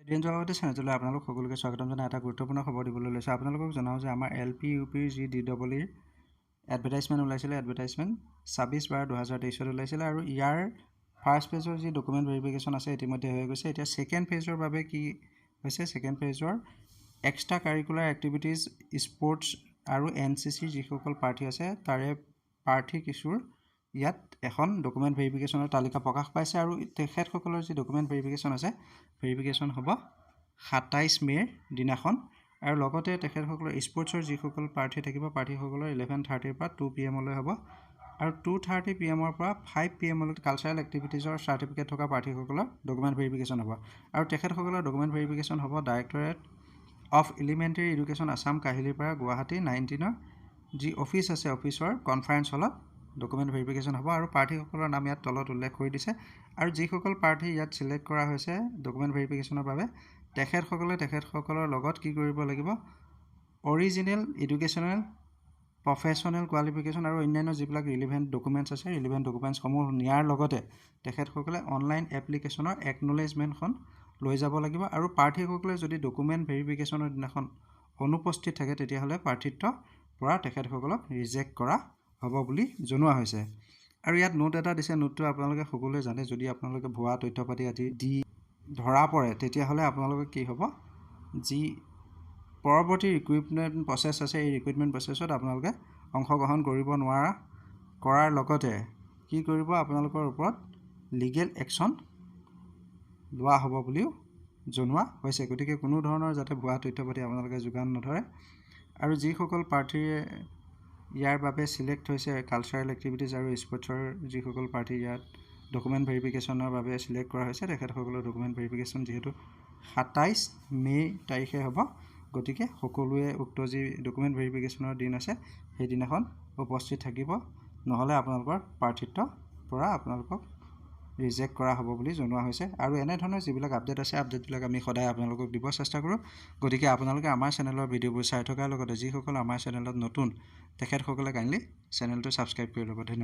দিন যোৱাৰ আগতে চেনেলটোলৈ আপোনালোক সকলোকে স্বাগতম জনাই এটা গুৰুত্বপূৰ্ণ খবৰ দিবলৈ লৈছোঁ। আপোনালোকক জনাওঁ যে আমাৰ LP UPৰ যি DEEৰ এডভাৰটাইজমেণ্ট ওলাইছিলে, এডভাৰটাইজমেণ্ট 26/12/2023 ওলাইছিলে আৰু ইয়াৰ ফাৰ্ষ্ট পেজৰ যি ডকুমেণ্ট ভেৰিফিকেশ্যন আছে ইতিমধ্যে হৈ গৈছে। এতিয়া ছেকেণ্ড পেজৰ বাবে কি হৈছে, ছেকেণ্ড পেজৰ এক্সট্ৰা কাৰিকুলাৰ এক্টিভিটিজ, স্পৰ্টছ আৰু NCCৰ যিসকল প্ৰাৰ্থী আছে তাৰে প্ৰাৰ্থী কিছুৰ ইয়াত এখন ডকুমেণ্ট ভেৰিফিকেশ্যনৰ তালিকা প্ৰকাশ পাইছে আৰু তেখেতসকলৰ যি ডকুমেণ্ট ভেৰিফিকেশ্যন আছে, ভেৰিফিকেশ্যন হ'ব 27 মে'ৰ দিনাখন। আৰু লগতে তেখেতসকলৰ স্পৰ্টছৰ যিসকল প্ৰাৰ্থী থাকিব, প্ৰাৰ্থীসকলৰ 11:30 পৰা 2 PM হ'ব আৰু 2:30 PM পৰা 5 PM কালচাৰেল এক্টিভিটিজৰ চাৰ্টিফিকেট থকা প্ৰাৰ্থীসকলৰ ডকুমেণ্ট ভেৰিফিকেশ্যন হ'ব। আৰু তেখেতসকলৰ ডকুমেণ্ট ভেৰিফিকেশ্যন হ'ব directorate of elementary education Assam Kahilipara Guwahati 19ৰ যি অফিচ আছে, অফিচৰ কনফাৰেঞ্চ হলত ডকুমেণ্ট ভেৰিফিকেশ্যন হ'ব আৰু প্ৰাৰ্থীসকলৰ নাম ইয়াত তলত উল্লেখ কৰি দিছে। আৰু যিসকল প্ৰাৰ্থী ইয়াত ছিলেক্ট কৰা হৈছে ডকুমেণ্ট ভেৰিফিকেশ্যনৰ বাবে, তেখেতসকলৰ লগত কি কৰিব লাগিব, অৰিজিনেল এডুকেশ্যনেল প্ৰফেশ্যনেল কোৱালিফিকেশ্যন আৰু অন্যান্য যিবিলাক ৰিলিভেণ্ট ডকুমেণ্টছ আছে, ৰিলিভেণ্ট ডকুমেণ্টছসমূহ নিয়াৰ লগতে তেখেতসকলে অনলাইন এপ্লিকেশ্যনৰ একনলেজমেণ্টখন লৈ যাব লাগিব। আৰু প্ৰাৰ্থীসকলে যদি ডকুমেণ্ট ভেৰিফিকেশ্যনৰ দিনাখন অনুপস্থিত থাকে তেতিয়াহ'লে প্ৰাৰ্থিত্বৰ পৰা তেখেতসকলক ৰিজেক্ট কৰা হ'ব বুলি জনোৱা হৈছে। আৰু ইয়াত নোট এটা দিছে, নোটটো আপোনালোকে সকলোৱে জানে, যদি আপোনালোকে ভুৱা তথ্য পাতি আদি দি ধৰা পৰে তেতিয়াহ'লে আপোনালোকে কি হ'ব, যি পৰৱৰ্তী ৰিক্ৰুইটমেণ্ট প্ৰচেছ আছে এই ৰিক্ৰুইটমেণ্ট প্ৰচেছত আপোনালোকে অংশগ্ৰহণ কৰিব নোৱাৰা কৰাৰ লগতে কি কৰিব, আপোনালোকৰ ওপৰত লিগেল একশ্যন লোৱা হ'ব বুলিও জনোৱা হৈছে। গতিকে কোনো ধৰণৰ যাতে ভুৱা তথ্য পাতি আপোনালোকে যোগান নধৰে। আৰু যিসকল প্ৰাৰ্থীয়ে ইয়াৰ বাবে ছিলেক্ট হৈছে, কালচাৰেল এক্টিভিটিজ আৰু স্পৰ্টছৰ যিসকল প্ৰাৰ্থী ইয়াত ডকুমেণ্ট ভেৰিফিকেশ্যনৰ বাবে ছিলেক্ট কৰা হৈছে, তেখেতসকলৰ ডকুমেণ্ট ভেৰিফিকেশ্যন যিহেতু 27 মে' তাৰিখে হ'ব, গতিকে সকলোৱে উক্ত যি ডকুমেণ্ট ভেৰিফিকেশ্যনৰ দিন আছে সেইদিনাখন উপস্থিত থাকিব, নহ'লে আপোনালোকৰ প্ৰাৰ্থিত্বৰ পৰা আপোনালোকক ৰিজেক্ট কৰা হ'ব বুলি জনোৱা হৈছে। আৰু এনেধৰণৰ যিবিলাক আপডেট আছে, আপডেটবিলাক আমি সদায় আপোনালোকক দিব চেষ্টা কৰোঁ। গতিকে আপোনালোকে আমাৰ চেনেলৰ ভিডিঅ'বোৰ চাই থকাৰ লগতে যিসকল আমাৰ চেনেলত নতুন তেখেতসকলে কাইণ্ডলি চেনেলটো ছাবস্ক্ৰাইব কৰি ল'ব। ধন্যবাদ।